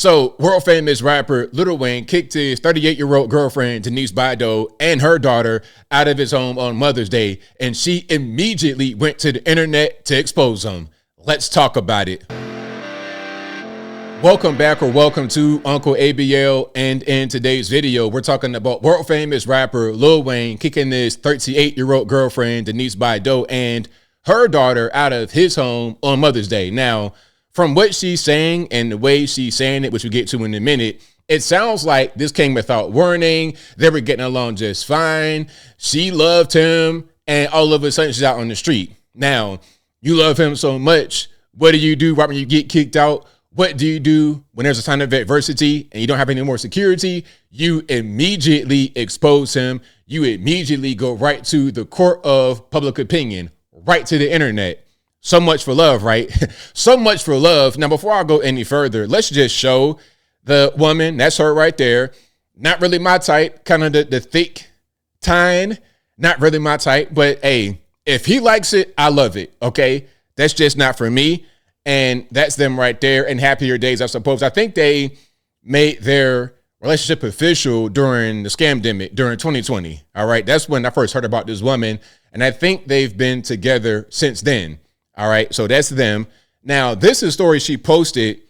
So, world famous rapper Lil Wayne kicked his 38-year-old girlfriend, Denise Baido, and her daughter out of his home on Mother's Day, and she immediately went to the internet to expose him. Let's talk about it. Welcome back, or welcome to Uncle ABL, and in today's video, we're talking about world famous rapper Lil Wayne kicking his 38-year-old girlfriend, Denise Baido, and her daughter out of his home on Mother's Day. Now, from what she's saying and the way she's saying it, which we'll get to in a minute, it sounds like this came without warning. They were getting along just fine. She loved him, and all of a sudden she's out on the street. Now, you love him so much. What do you do right when you get kicked out? What do you do when there's a sign of adversity and you don't have any more security? You immediately expose him. You immediately go right to the court of public opinion, right to the internet. So much for love, right? So much for love. Now, before I go any further, let's just show the woman. That's her right there. Not really my type, kind of the thick tine. Not really my type, but hey, if he likes it, I love it, okay? That's just not for me, and that's them right there. And happier days, I suppose. I think they made their relationship official during the scamdemic, during 2020, all right? That's when I first heard about this woman, and I think they've been together since then. All right, so that's them. Now, this is a story she posted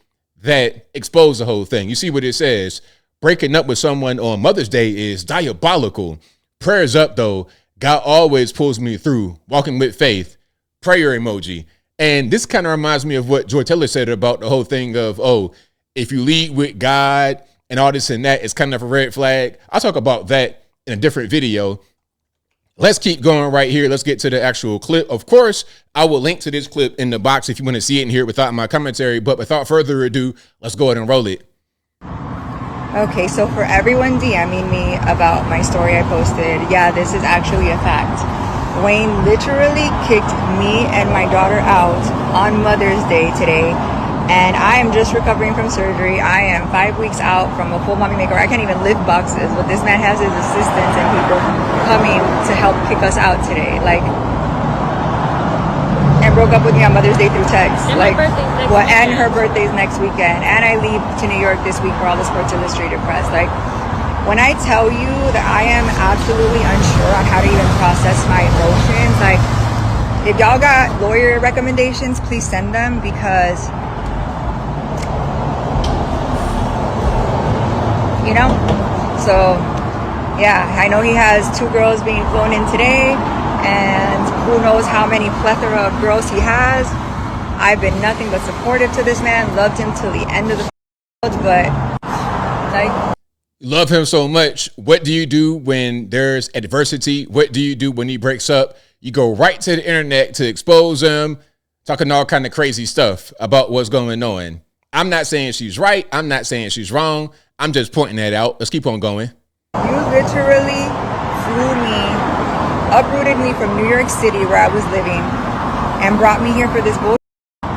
that exposed the whole thing. You see what it says? Breaking up with someone on Mother's Day is diabolical. Prayers up, though. God always pulls me through. Walking with faith. Prayer emoji. And this kind of reminds me of what Joy Taylor said about the whole thing of, oh, if you lead with God and all this and that, it's kind of a red flag. I'll talk about that in a different video. Let's keep going right here. Let's get to the actual clip. Of course, I will link to this clip in the box if you want to see it and hear it without my commentary. But without further ado, let's go ahead and roll it. Okay, so for everyone DMing me about my story I posted, yeah, this is actually a fact. Wayne literally kicked me and my daughter out on Mother's Day today. And I am just recovering from surgery. I am 5 weeks out from a full mommy makeover. I can't even lift boxes, but this man has his assistants and people coming to help kick us out today. Like, and broke up with me on Mother's Day through text. And like, her birthday's next well, weekend. and her birthday's next weekend. And I leave to New York this week for all the Sports Illustrated press. Like, when I tell you that I am absolutely unsure on how to even process my emotions, like, if y'all got lawyer recommendations, please send them, because you know, so yeah, I know he has 2 girls being flown in today, and who knows how many plethora of girls he has. I've been nothing but supportive to this man, loved him till the end of the world, but like, Love him so much. What do you do when there's adversity? What do you do when he breaks up? You go right to the internet to expose him, talking all kind of crazy stuff about what's going on. I'm not saying she's right. I'm not saying she's wrong. I'm just pointing that out. Let's keep on going. you literally flew me, uprooted me from New York City where I was living, and brought me here for this bullshit.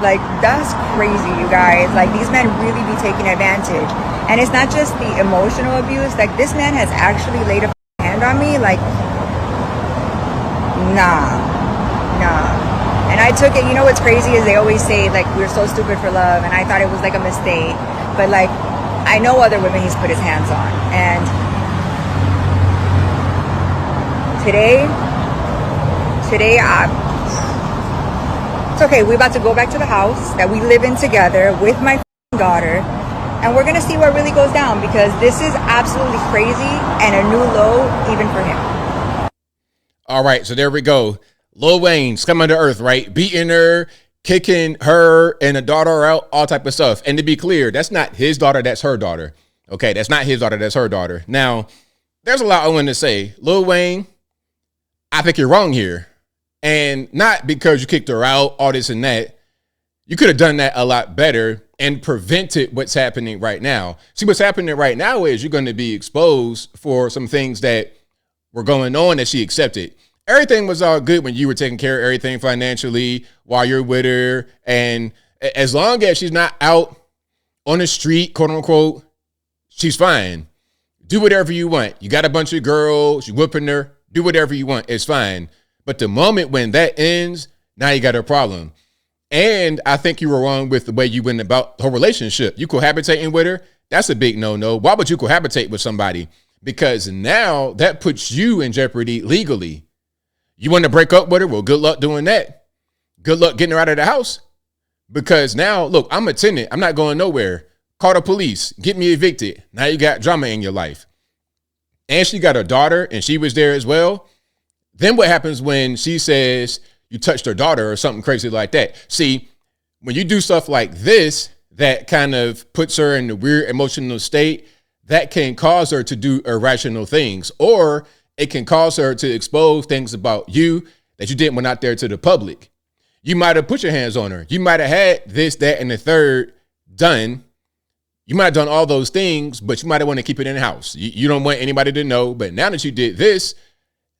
Like, that's crazy, you guys. Like, these men really be taking advantage. And it's not just the emotional abuse. Like, this man has actually laid a hand on me. Like, nah. And I took it, you know what's crazy is they always say, like, we're so stupid for love. And I thought it was like a mistake. But, like, I know other women he's put his hands on. And today, it's okay. We're about to go back to the house that we live in together with my daughter. And we're going to see what really goes down, because this is absolutely crazy and a new low even for him. All right, so there we go. Lil Wayne's coming to earth, right? Beating her, kicking her and the daughter out, all type of stuff. And to be clear, that's not his daughter, that's her daughter. Okay, that's not his daughter, that's her daughter. Now, there's a lot I want to say. Lil Wayne, I think you're wrong here. And not because you kicked her out, all this and that. You could have done that a lot better and prevented what's happening right now. See, what's happening right now is you're going to be exposed for some things that were going on that she accepted. Everything was all good when you were taking care of everything financially while you're with her. And as long as she's not out on the street, quote unquote, she's fine. Do whatever you want. You got a bunch of girls, you whooping her, do whatever you want. It's fine. But the moment when that ends, now you got a problem. And I think you were wrong with the way you went about her relationship. You cohabitating with her, that's a big no-no. Why would you cohabitate with somebody? Because now that puts you in jeopardy legally. You want to break up with her? Well, good luck doing that. Good luck getting her out of the house. Because now, look, I'm a tenant. I'm not going nowhere. Call the police. Get me evicted. Now you got drama in your life. And she got a daughter and she was there as well. Then what happens when she says you touched her daughter or something crazy like that? See, when you do stuff like this, that kind of puts her in a weird emotional state, that can cause her to do irrational things, or it can cause her to expose things about you that you didn't want out there to the public. You might have put your hands on her. You might have had this, that, and the third done. You might have done all those things, but you might have want to keep it in the house. You don't want anybody to know. But now that you did this,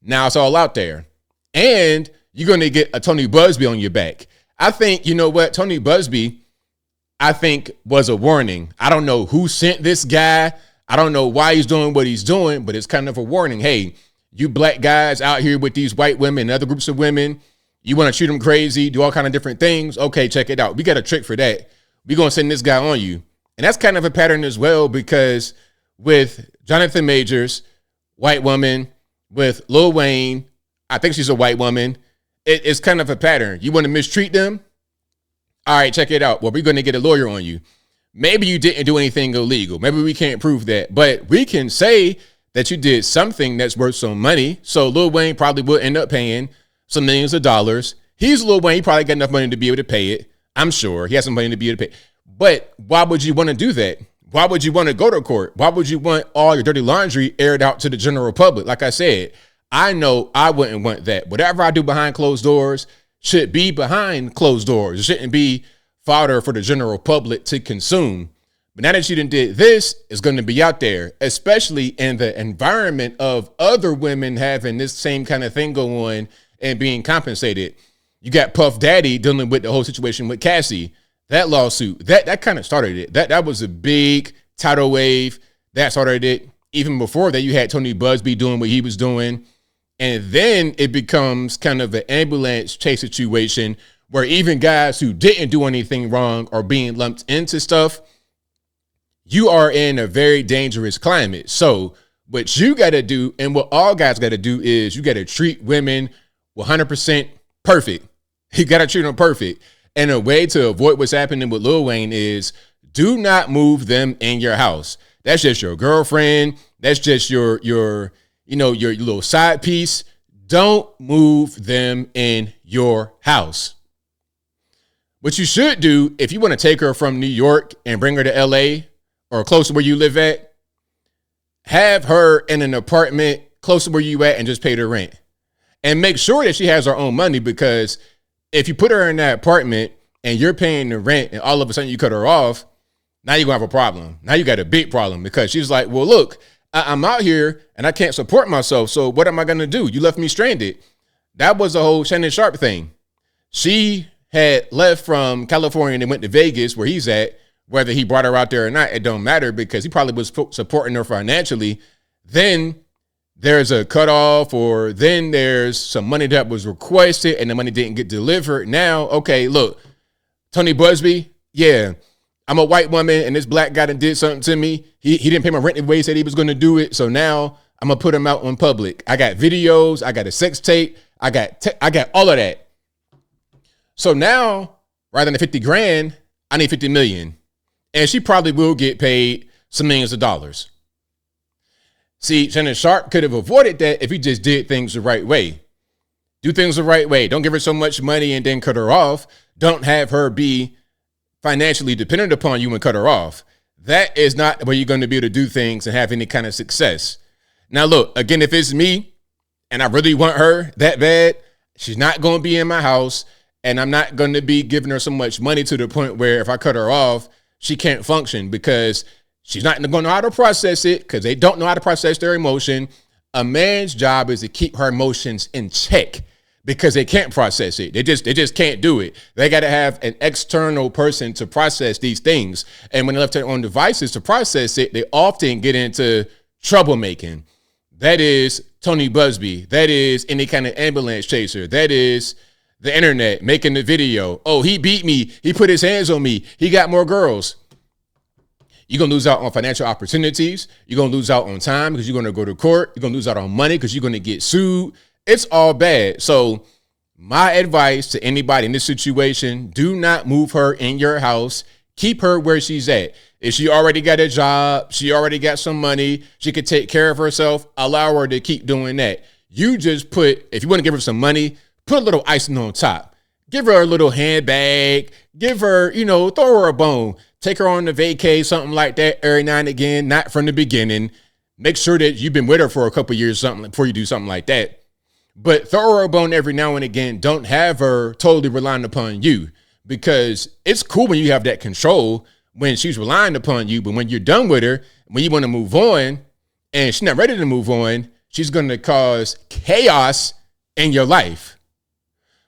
now it's all out there. And you're going to get a Tony Busby on your back. I think, you know what, Tony Busby, I think was a warning. I don't know who sent this guy. I don't know why he's doing what he's doing, but it's kind of a warning. Hey, you black guys out here with these white women and other groups of women, you want to treat them crazy, do all kind of different things. Okay, check it out. We got a trick for that. We're going to send this guy on you. And that's kind of a pattern as well, because with Jonathan Majors, white woman, with Lil Wayne, I think she's a white woman. It's kind of a pattern. You want to mistreat them? All right, check it out. Well, we're going to get a lawyer on you. Maybe you didn't do anything illegal. Maybe we can't prove that, but we can say that you did something that's worth some money. So Lil Wayne probably will end up paying some millions of dollars. He's Lil Wayne. He probably got enough money to be able to pay it. I'm sure he has some money to be able to pay. But why would you want to do that? Why would you want to go to court? Why would you want all your dirty laundry aired out to the general public? Like I said, I know I wouldn't want that. Whatever I do behind closed doors should be behind closed doors. It shouldn't be fodder for the general public to consume. But now that you done did this, it's going to be out there, especially in the environment of other women having this same kind of thing go on and being compensated. You got Puff Daddy dealing with the whole situation with Cassie. That lawsuit, that kind of started it. That was a big tidal wave. That started it. Even before that, you had Tony Busby doing what he was doing. And then it becomes kind of an ambulance chase situation where even guys who didn't do anything wrong are being lumped into stuff. You are in a very dangerous climate. So what you got to do, and what all guys got to do, is you got to treat women 100% perfect. You got to treat them perfect. And a way to avoid what's happening with Lil Wayne is do not move them in your house. That's just your girlfriend. That's just your little side piece. Don't move them in your house. What you should do, if you want to take her from New York and bring her to LA or close to where you live at, have her in an apartment close to where you at and just pay the rent. And make sure that she has her own money, because if you put her in that apartment and you're paying the rent and all of a sudden you cut her off, now you're going to have a problem. Now you got a big problem, because she's like, well, look, I'm out here and I can't support myself. So what am I going to do? You left me stranded. That was the whole Shannon Sharpe thing. She had left from California and went to Vegas where he's at. Whether he brought her out there or not, it don't matter, because he probably was supporting her financially. Then there's a cutoff, or then there's some money that was requested and the money didn't get delivered. Now, okay, look, Tony Busby, yeah, I'm a white woman and this black guy that did something to me. He didn't pay my rent the way he said he was going to do it. So now I'm going to put him out in public. I got videos. I got a sex tape. I got all of that. So now, rather than 50 grand, I need 50 million. And she probably will get paid some millions of dollars. See, Shannon Sharpe could have avoided that if he just did things the right way. Do things the right way. Don't give her so much money and then cut her off. Don't have her be financially dependent upon you and cut her off. That is not where you're going to be able to do things and have any kind of success. Now, look, again, if it's me and I really want her that bad, she's not going to be in my house, and I'm not going to be giving her so much money to the point where if I cut her off, she can't function, because she's not going to know how to process it, because they don't know how to process their emotion. A man's job is to keep her emotions in check, because they can't process it. They just can't do it. They got to have an external person to process these things. And when they're left to their own devices to process it, they often get into troublemaking. That is Tony Busby. That is any kind of ambulance chaser. That is the internet, making the video. Oh, he beat me. He put his hands on me. He got more girls. You're going to lose out on financial opportunities. You're going to lose out on time because you're going to go to court. You're going to lose out on money because you're going to get sued. It's all bad. So my advice to anybody in this situation, do not move her in your house. Keep her where she's at. If she already got a job, she already got some money, she could take care of herself, allow her to keep doing that. You just if you want to give her some money, put a little icing on top. Give her a little handbag. Give her, throw her a bone. Take her on a vacay, something like that every now and again, not from the beginning. Make sure that you've been with her for a couple of years something before you do something like that. But throw her a bone every now and again. Don't have her totally relying upon you, because it's cool when you have that control when she's relying upon you. But when you're done with her, when you want to move on and she's not ready to move on, she's going to cause chaos in your life.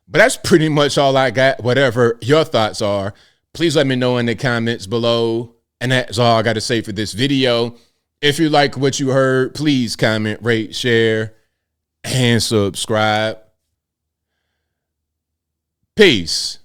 But that's pretty much all I got. Whatever your thoughts are, please let me know in the comments below. And that's all I got to say for this video. If you like what you heard, please comment, rate, share, and subscribe. Peace.